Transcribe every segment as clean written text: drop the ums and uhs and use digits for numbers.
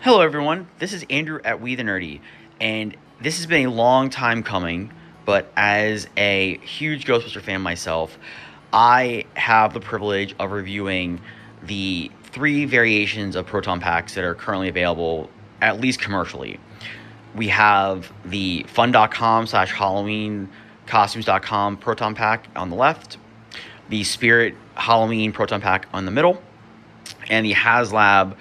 Hello, everyone. This is Andrew at We the Nerdy, and this has been a long time coming. But as a huge Ghostbuster fan myself, I have the privilege of reviewing the three variations of Proton packs that are currently available, at least commercially. We have the fun.com slash Halloween costumes.com Proton pack on the left, the Spirit Halloween Proton pack on the middle, and the Haslab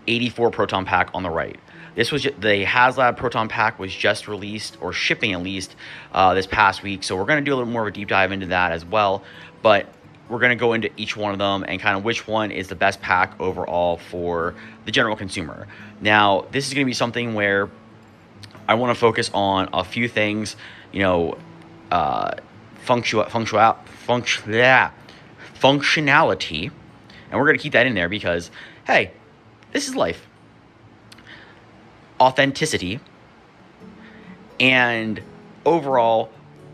84 Proton pack on the right. The Haslab Proton pack was just released, or shipping at least, this past week. So we're going to do a little more of a deep dive into that as well. But we're going to go into each one of them and kind of which one is the best pack overall for the general consumer. Now, this is going to be something where I want to focus on a few things, functionality, and we're going to keep that in there because, hey, this is life. Authenticity, and overall,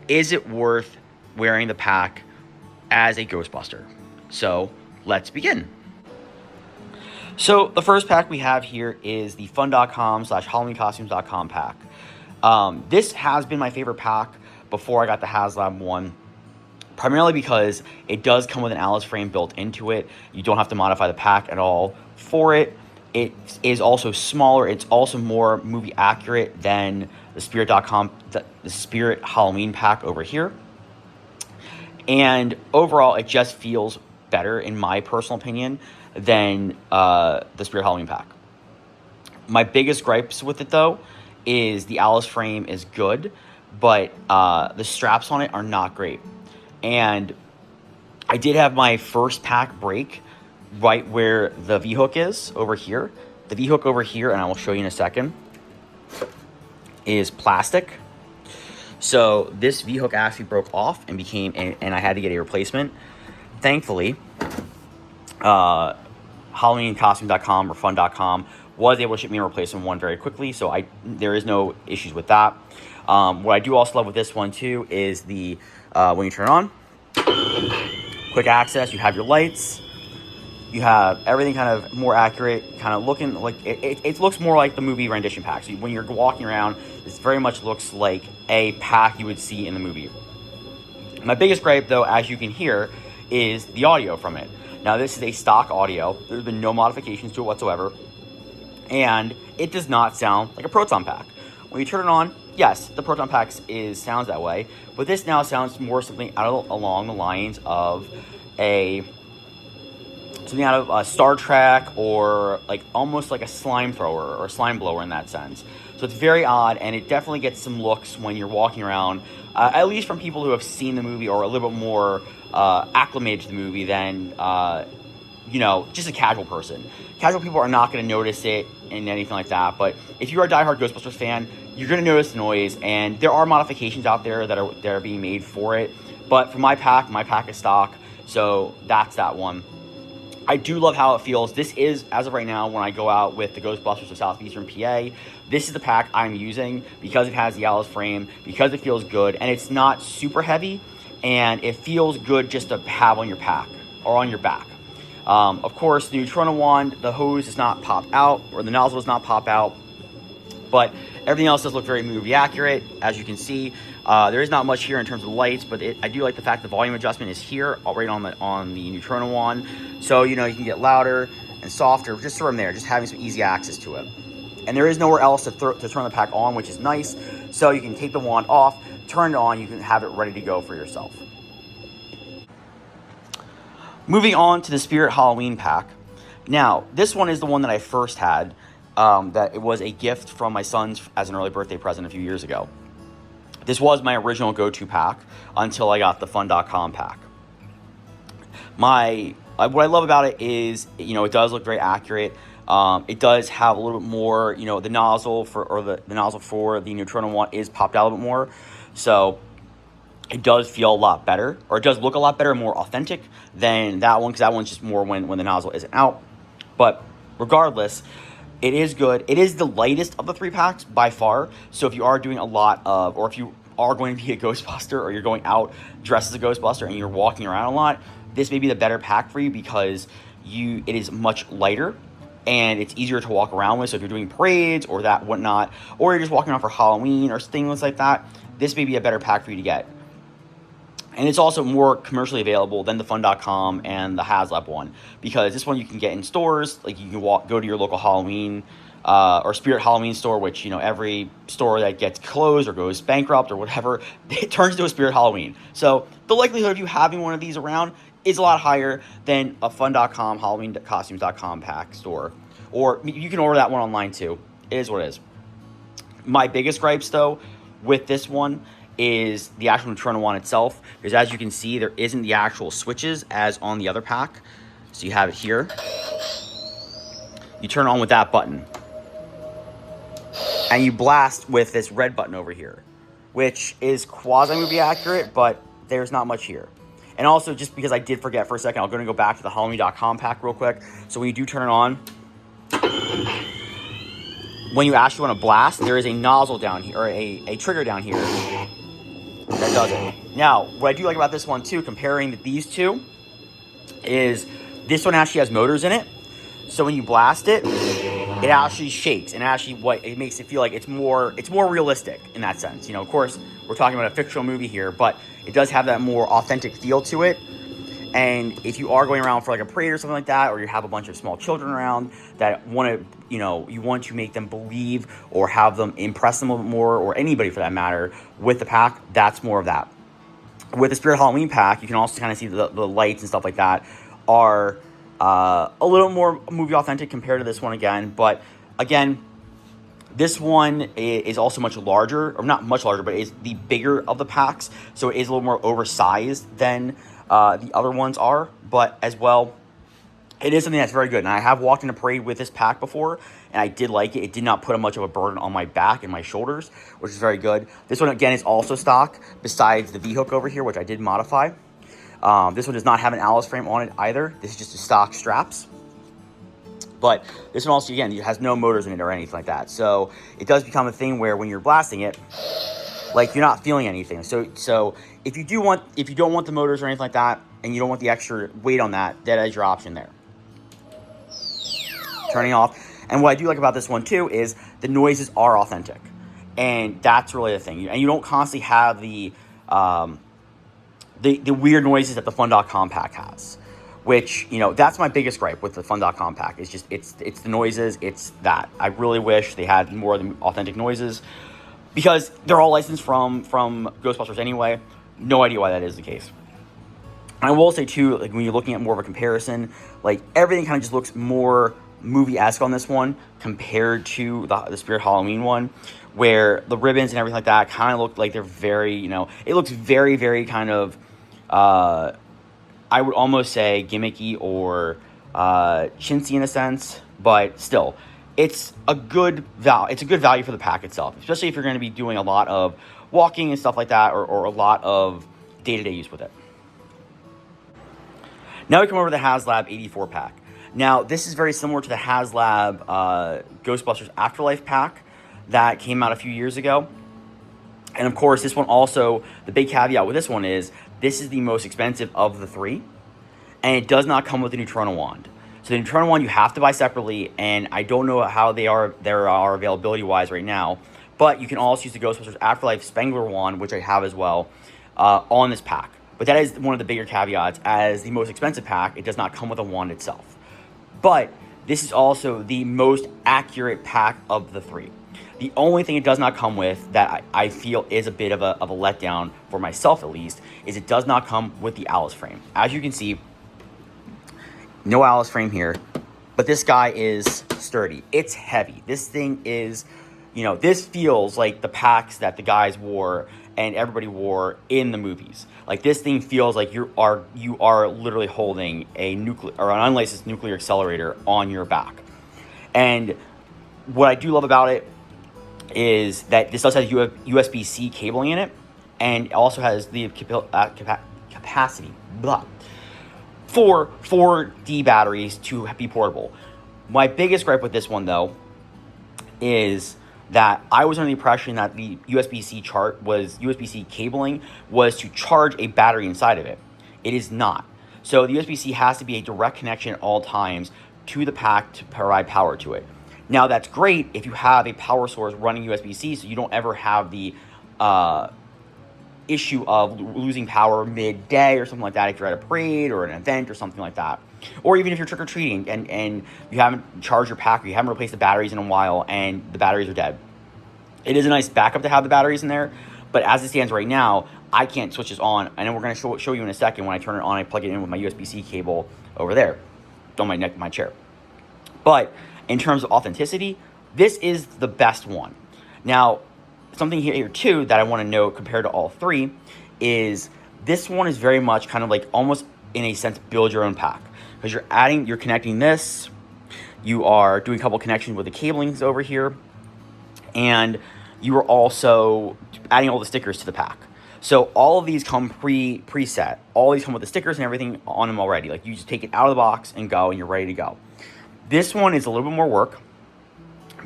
is it worth wearing the pack as a Ghostbuster? So let's begin. So the first pack we have here is the fun.com slash HalloweenCostumes.com pack. This has been my favorite pack before I got the Haslab one, primarily because it does come with an Alice frame built into it. You don't have to modify the pack at all for it. It is also smaller. It's also more movie accurate than the Spirit.com, the Spirit Halloween pack over here. And overall, it just feels better, in my personal opinion, than the Spirit Halloween pack. My biggest gripes with it, though, is the Alice frame is good, but the straps on it are not great. And I did have my first pack break right where the V-hook is over here. The V-hook over here, and I will show you in a second, is plastic. So this V-hook actually broke off and and I had to get a replacement. Thankfully, HalloweenCostume.com or Fun.com was able to ship me a replacement one very quickly, so there is no issues with that. What I do also love with this one too is the when you turn it on, quick access, you have your lights, you have everything kind of more accurate, kind of looking like it looks more like the movie rendition pack. So when you're walking around, this very much looks like a pack you would see in the movie. My biggest gripe, though, as you can hear, is the audio from it. Now, this is a stock audio. There's been no modifications to it whatsoever, and it does not sound like a Proton pack. When you turn it on, yes, the Proton pack sounds that way, but this now sounds more something along the lines of something out of Star Trek, or almost like a slime thrower or a slime blower in that sense. So it's very odd, and it definitely gets some looks when you're walking around, at least from people who have seen the movie or a little bit more acclimated to the movie than just a casual person. Casual people are not going to notice it and anything like that, but if you're a diehard Ghostbusters fan, you're going to notice the noise, and there are modifications out there that are being made for it. But for my pack is stock, so that's that one. I do love how it feels. This is, as of right now, when I go out with the Ghostbusters of Southeastern PA, this is the pack I'm using because it has the Alice frame, because it feels good, and it's not super heavy, and it feels good just to have on your pack or on your back. Of course, the Neutrona wand, the hose does not pop out, or the nozzle does not pop out, but everything else does look very movie accurate, as you can see. There is not much here in terms of lights, but I do like the fact the volume adjustment is here, right on the Neutrona wand. So, you can get louder and softer just from there, just having some easy access to it. And there is nowhere else to turn the pack on, which is nice. So you can take the wand off, turn it on, you can have it ready to go for yourself. Moving on to the Spirit Halloween pack. Now, this one is the one that I first had, that it was a gift from my sons as an early birthday present a few years ago. This was my original go-to pack until I got the Fun.com pack. What I love about it is, it does look very accurate. It does have a little bit more, the nozzle for the Neutrona wand is popped out a little bit more. So it does feel a lot better, or it does look a lot better and more authentic than that one, because that one's just more when the nozzle isn't out. But regardless, it is good. It is the lightest of the three packs by far. So if you are doing or if you are going to be a Ghostbuster, or you're going out dressed as a Ghostbuster and you're walking around a lot, this may be the better pack for you because it is much lighter. and it's easier to walk around with. So if you're doing parades or that whatnot, or you're just walking around for Halloween or things like that, this may be a better pack for you to get. And it's also more commercially available than the Fun.com and the Haslab one, because this one you can get in stores. Like you can go to your local Halloween or Spirit Halloween store, which, every store that gets closed or goes bankrupt or whatever, it turns into a Spirit Halloween. So the likelihood of you having one of these around is a lot higher than a Fun.com, HalloweenCostumes.com pack store. Or you can order that one online too. It is what it is. My biggest gripes, though, with this one is the actual Neutrona wand itself, because as you can see, there isn't the actual switches as on the other pack. So you have it here. You turn on with that button, and you blast with this red button over here, which is quasi-movie accurate, but there's not much here. And also, just because I did forget for a second, I'm going to go back to the Halloween.com pack real quick. So when you do turn it on, when you actually want to blast, there is a nozzle down here, or a trigger down here that does it. Now, what I do like about this one too, comparing these two, is this one actually has motors in it. So when you blast it, it actually shakes, and actually it makes it feel like it's more realistic in that sense. Of course, we're talking about a fictional movie here, but it does have that more authentic feel to it. And if you are going around for like a parade or something like that, or you have a bunch of small children around that want to, you want to make them believe or have them impress them a little bit more, or anybody for that matter, with the pack, that's more of that. With the Spirit Halloween pack, you can also kind of see the lights and stuff like that are a little more movie authentic compared to this one again. But again, this one is also much larger, or not much larger, but is the bigger of the packs. So it is a little more oversized than the other ones are. But as well, it is something that's very good. And I have walked in a parade with this pack before, and I did like it. It did not put much of a burden on my back and my shoulders, which is very good. This one, again, is also stock, besides the V-hook over here, which I did modify. This one does not have an Alice frame on it either. This is just the stock straps. But this one also, again, it has no motors in it or anything like that. So it does become a thing where when you're blasting it, like, you're not feeling anything. So if you don't want the motors or anything like that, and you don't want the extra weight on that, that is your option there. Turning off. And what I do like about this one too is the noises are authentic, and that's really the thing. And you don't constantly have the weird noises that the Fun.com pack has, which, that's my biggest gripe with the Fun.com pack. It's just, it's the noises. It's that. I really wish they had more of the authentic noises, because they're all licensed from Ghostbusters anyway. No idea why that is the case. And I will say too, like, when you're looking at more of a comparison, like, everything kind of just looks more movie-esque on this one compared to the Spirit Halloween one, where the ribbons and everything like that kind of look like they're very, it looks very, very kind of, I would almost say gimmicky or chintzy in a sense, but still, it's a good value for the pack itself, especially if you're going to be doing a lot of walking and stuff like that, or a lot of day-to-day use with it. Now we come over to the Haslab 84 pack. Now, this is very similar to the Haslab Ghostbusters Afterlife pack that came out a few years ago. And of course, this one also, the big caveat with this one is, this is the most expensive of the three, and it does not come with the Neutrona wand. So the Neutrona wand you have to buy separately, and I don't know how there are availability-wise right now, but you can also use the Ghostbusters Afterlife Spengler wand, which I have as well, on this pack. But that is one of the bigger caveats. As the most expensive pack, it does not come with a wand itself. But this is also the most accurate pack of the three. The only thing it does not come with that I feel is a bit of a letdown, for myself at least, is it does not come with the Alice frame. As you can see, no Alice frame here, but this guy is sturdy. It's heavy. This thing is, this feels like the packs that the guys wore and everybody wore in the movies. Like, this thing feels like you are literally holding an unlicensed nuclear accelerator on your back. And what I do love about it is that this does have USB-C cabling in it, and it also has the capacity for 4D batteries to be portable. My biggest gripe with this one, though, is that I was under the impression that the USB-C cabling was to charge a battery inside of it. It is not. So the USB-C has to be a direct connection at all times to the pack to provide power to it. Now, that's great if you have a power source running USB-C, so you don't ever have the issue of losing power midday or something like that if you're at a parade or an event or something like that. Or even if you're trick-or-treating and you haven't charged your pack or you haven't replaced the batteries in a while and the batteries are dead. It is a nice backup to have the batteries in there, but as it stands right now, I can't switch this on, and we're going to show you in a second when I turn it on. I plug it in with my USB-C cable over there on my neck, my chair. But in terms of authenticity, this is the best one. Now, something here too that I want to note compared to all three is this one is very much kind of like almost in a sense build your own pack, because you're connecting this, you are doing a couple connections with the cablings over here, and you are also adding all the stickers to the pack. So all of these come preset. All these come with the stickers and everything on them already. Like you just take it out of the box and go, and you're ready to go. This one is a little bit more work,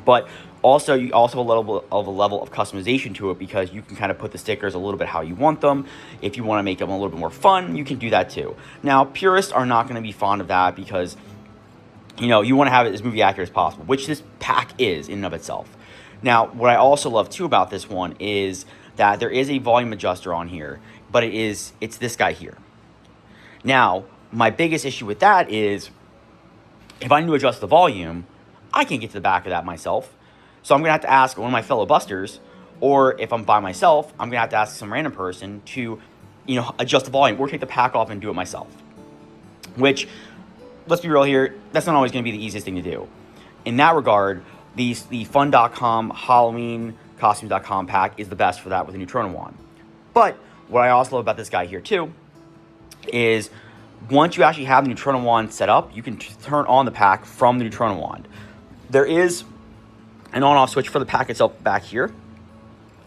but also you also have a level of customization to it, because you can kind of put the stickers a little bit how you want them. If you want to make them a little bit more fun, you can do that too. Now, purists are not going to be fond of that, because you want to have it as movie accurate as possible, which this pack is in and of itself. Now, what I also love too about this one is that there is a volume adjuster on here, but it's this guy here. Now, my biggest issue with that is if I need to adjust the volume, I can't get to the back of that myself. So I'm going to have to ask one of my fellow busters, or if I'm by myself, I'm going to have to ask some random person to, adjust the volume or take the pack off and do it myself. Which, let's be real here, that's not always going to be the easiest thing to do. In that regard, the fun.com Halloween costumes.com pack is the best for that with a neutrino wand. But what I also love about this guy here too is once you actually have the neutrino wand set up, you can turn on the pack from the neutrino wand. There is an on-off switch for the pack itself back here,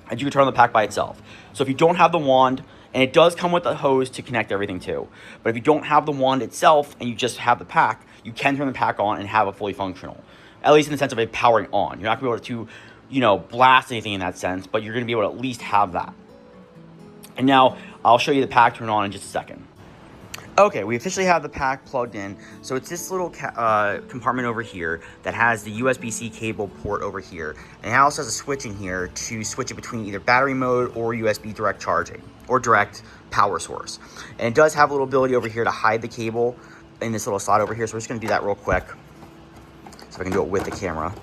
and you can turn on the pack by itself. So if you don't have the wand, and it does come with a hose to connect everything to, but if you don't have the wand itself and you just have the pack, you can turn the pack on and have it fully functional. At least in the sense of it powering on. You're not going to be able to, blast anything in that sense, but you're going to be able to at least have that. And now I'll show you the pack turn on in just a second. Okay, we officially have the pack plugged in. So it's this little compartment over here that has the USB-C cable port over here. And it also has a switch in here to switch it between either battery mode or USB direct charging or direct power source. And it does have a little ability over here to hide the cable in this little slot over here. So we're just going to do that real quick. So I can do it with the camera.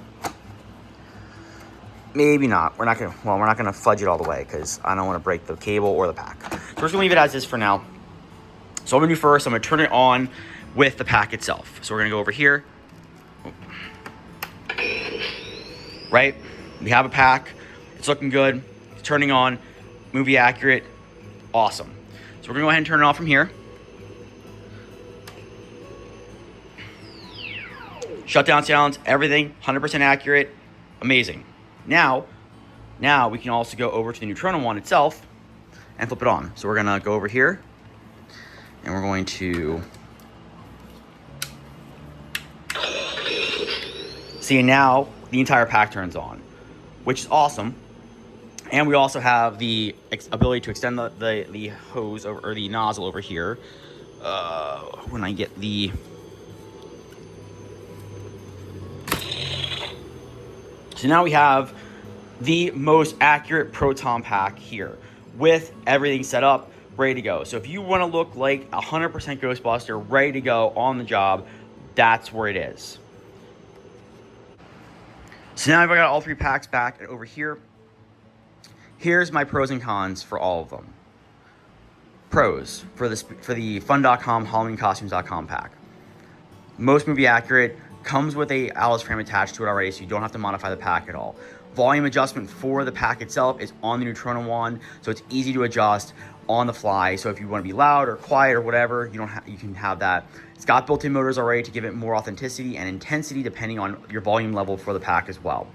Maybe not. We're not gonna fudge it all the way because I don't want to break the cable or the pack. So we're just gonna leave it as is for now. So I'm gonna do first, I'm gonna turn it on with the pack itself. So we're gonna go over here. Right? We have a pack. It's looking good. It's turning on. Movie accurate. Awesome. So we're gonna go ahead and turn it on from here. Shutdown sounds, everything, 100% accurate, amazing. Now we can also go over to the neutrino wand itself and flip it on. So we're gonna go over here and we're going to see now the entire pack turns on, which is awesome. And we also have the ability to extend the hose over, or the nozzle over here. When I get the So now we have the most accurate Proton pack here with everything set up, ready to go. So if you want to look like 100% Ghostbuster, ready to go on the job, that's where it is. So now I've got all three packs back over here. Here's my pros and cons for all of them. Pros for the fun.com HalloweenCostumes.com pack. Most movie accurate. Comes with a Alice frame attached to it already, so you don't have to modify the pack at all. Volume adjustment for the pack itself is on the neutrino wand, so it's easy to adjust on the fly. So if you want to be loud or quiet or whatever, you can have that. It's got built-in motors already to give it more authenticity and intensity depending on your volume level for the pack as well.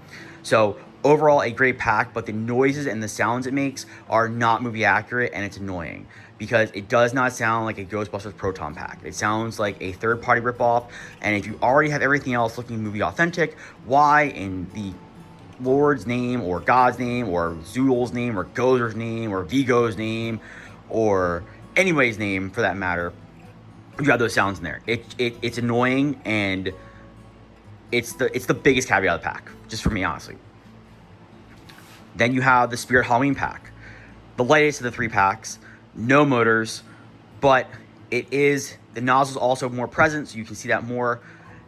So overall, a great pack, but the noises and the sounds it makes are not movie accurate, and it's annoying because it does not sound like a Ghostbusters Proton pack. It sounds like a third-party ripoff, and if you already have everything else looking movie authentic, why in the Lord's name or God's name or Zoodle's name or Gozer's name or Vigo's name or anybody's name for that matter, you have those sounds in there. It's annoying, and It's the biggest caveat of the pack, just for me, honestly. Then you have the Spirit Halloween pack, the lightest of the 3 packs, no motors, but the nozzle's also more present, so you can see that more.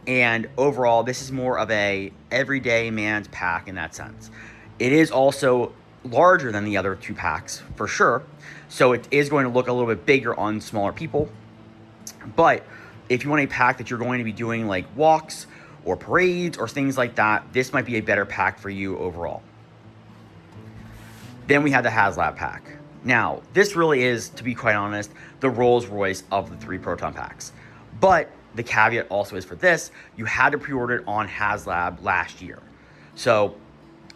And overall, this is more of a everyday man's pack in that sense. It is also larger than the other 2 packs, for sure. So it is going to look a little bit bigger on smaller people. But if you want a pack that you're going to be doing like walks or parades or things like that, this might be a better pack for you overall. Then we have the Haslab pack. Now, this really is, to be quite honest, the Rolls Royce of the 3 Proton packs. But the caveat also is for this, you had to pre-order it on Haslab last year. So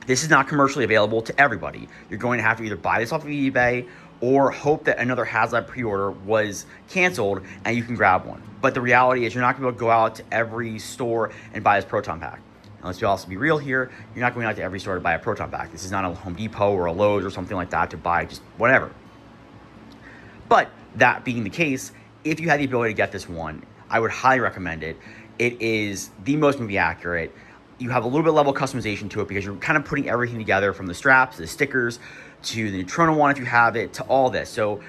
this is not commercially available to everybody. You're going to have to either buy this off of eBay or hope that another Haslab pre-order was canceled and you can grab one. But the reality is you're not going to be able to go out to every store and buy this Proton pack. And let's also be real here, you're not going out to every store to buy a Proton pack. This is not a Home Depot or a Lowe's or something like that to buy just whatever. But that being the case, if you had the ability to get this one, I would highly recommend it. It is the most movie accurate. You have a little bit level customization to it because you're kind of putting everything together from the straps, the stickers, to the Neutrona one if you have it, to all this. So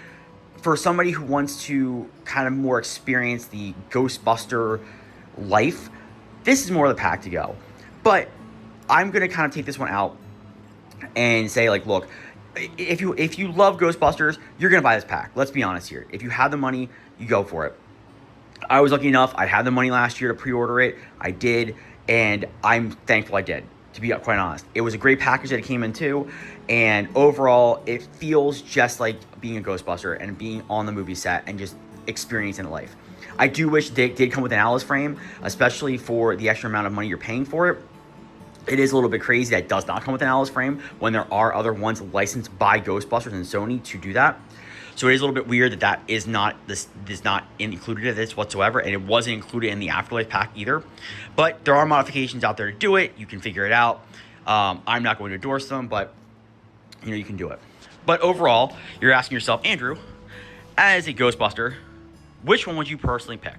for somebody who wants to kind of more experience the Ghostbuster life, this is more of the pack to go. But I'm going to kind of take this one out and say, like, look, if you love Ghostbusters, you're going to buy this pack. Let's be honest here. If you have the money, you go for it. I was lucky enough, I had the money last year to pre-order it. I did, and I'm thankful I did, to be quite honest. It was a great package that it came in too, and overall, it feels just like being a Ghostbuster and being on the movie set and just experiencing life. I do wish it did come with an Alice frame, especially for the extra amount of money you're paying for it. It is a little bit crazy that it does not come with an Alice frame when there are other ones licensed by Ghostbusters and Sony to do that. So it is a little bit weird that is not included in this whatsoever, and it wasn't included in the Afterlife pack either. But there are modifications out there to do it. You can figure it out. I'm not going to endorse them, but you can do it. But overall, you're asking yourself, Andrew, as a Ghostbuster, which one would you personally pick?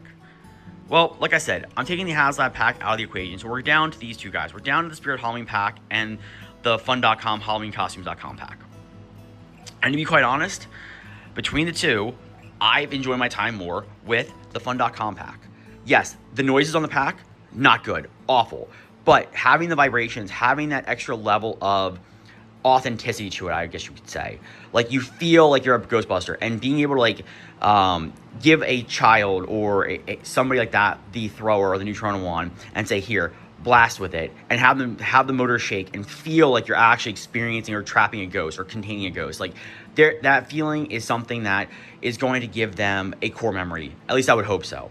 Well, like I said, I'm taking the Haslab pack out of the equation, so we're down to these 2 guys. We're down to the Spirit Halloween pack and the Fun.com HalloweenCostumes.com pack. And to be quite honest, between the 2, I've enjoyed my time more with the Fun.com pack. Yes, the noises on the pack, not good, awful. But having the vibrations, having that extra level of authenticity to it, I guess you could say. Like, you feel like you're a Ghostbuster, and being able to, like, give a child or somebody like that the thrower or the Neutrona wand and say, here, blast with it, and have the motor shake and feel like you're actually experiencing or trapping a ghost or containing a ghost. Like, that feeling is something that is going to give them a core memory. At least I would hope so.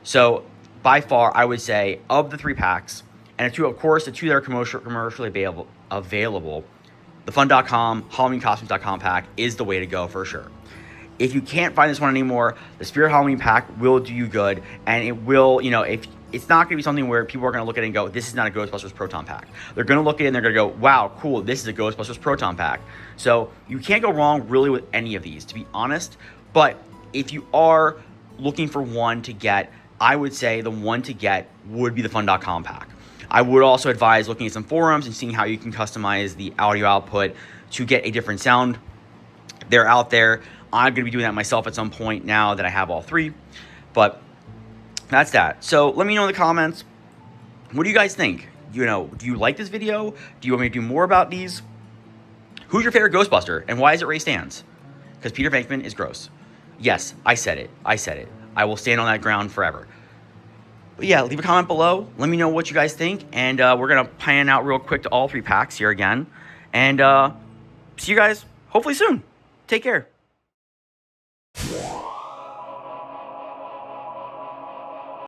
So by far, I would say of the 3 packs, and the 2 that are commercially available, the Fun.com HalloweenCostumes.com pack is the way to go for sure. If you can't find this one anymore, the Spirit Halloween pack will do you good, and it will, if it's not going to be something where people are going to look at it and go, this is not a Ghostbusters Proton pack. They're going to look at it and they're going to go, wow, cool, this is a Ghostbusters Proton pack. So you can't go wrong really with any of these, to be honest. But if you are looking for one to get, I would say the one to get would be the Fun.com pack. I would also advise looking at some forums and seeing how you can customize the audio output to get a different sound. They're out there. I'm going to be doing that myself at some point now that I have all 3. But that's that. So let me know in the comments, what do you guys think? Do you like this video? Do you want me to do more about these? Who's your favorite Ghostbuster, and why is it Ray Stantz? Because Peter Venkman is gross. Yes, I said it. I will stand on that ground forever. But yeah, leave a comment below. Let me know what you guys think, and we're going to pan out real quick to all 3 packs here again. And see you guys hopefully soon. Take care.